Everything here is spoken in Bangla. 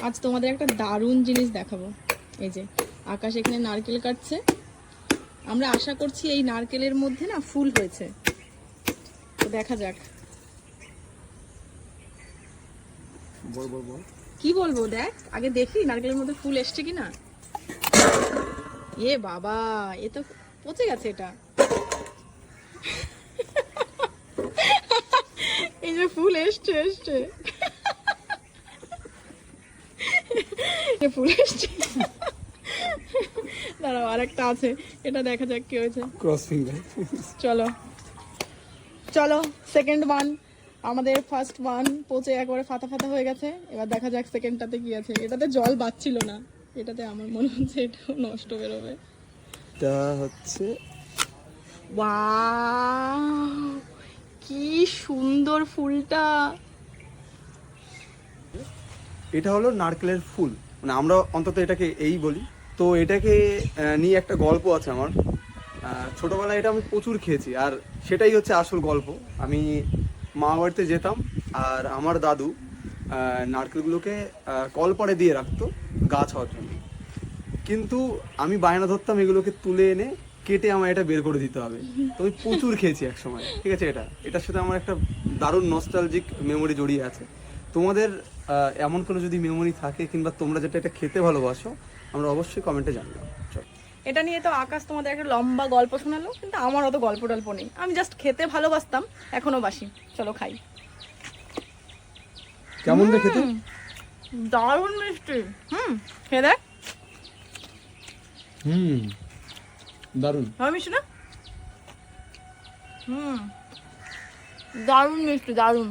আজ তোমাদের একটা দারুণ জিনিস দেখাবো। এই যে আকাশ এখানে নারকেল কাটছে, আমরা আশা করছি এই নারকেলের মধ্যে না ফুল হয়েছে, তো দেখা যাক। কি বলবো, দেখ আগে দেখি নারকেলের মধ্যে ফুল এসছে কিনা। এ বাবা, এ তো পচে গেছে এটা। এই যে ফুল এসছে ফুল এসছে। দাঁড়াও, আরেকটা আছে, এটা দেখা যাক কি হয়েছে। Cross finger. চলো চলো, সেকেন্ড ওয়ান। আমাদের ফার্স্ট ওয়ান পচে একবারে ফাটা ফাটা হয়ে গেছে, এবার দেখা যাক সেকেন্ডটাতে কি আছে। এটাতে জল বাচ্ছিল না, এটাতে আমার মনে হচ্ছে এটাও নষ্ট বেরোবে। এটা হচ্ছে ওয়াও, কি সুন্দর ফুলটা। এটা হলো নারকেলের ফুল, মানে আমরা অন্তত এটাকে এই বলি। তো এটাকে নিয়ে একটা গল্প আছে আমার। ছোটবেলায় এটা আমি প্রচুর খেয়েছি, আর সেটাই হচ্ছে আসল গল্প। আমি মা বাড়িতে যেতাম, আর আমার দাদু নারকেলগুলোকে কলপাড়ে দিয়ে রাখতো গাছ হওয়ার জন্য। কিন্তু আমি বায়না ধরতাম এগুলোকে তুলে এনে কেটে আমার এটা বের করে দিতে হবে। তো আমি প্রচুর খেয়েছি এক সময়, ঠিক আছে। এটার সাথে আমার একটা দারুণ নস্টালজিক মেমোরি জড়িয়ে আছে। তোমাদের এমন কোনো যদি মেমোরি থাকে, কিংবা তোমরা যেটা এটা খেতে ভালোবাসো, আমরা অবশ্যই কমেন্টে জানাবো। চল। এটা নিয়ে তো আকাশ তোমাদের একটা লম্বা গল্প শোনালো, কিন্তু আমার অত গল্প টল্প নেই, আমি জাস্ট খেতে ভালোবাসতাম, এখনো বাসি। চলো খাই। কেমন রে খেতে? দারুণ মিষ্টি। খেয়ে দেখ। দারুণ। ভালো মিষ্টি না? দারুণ মিষ্টি, দারুণ।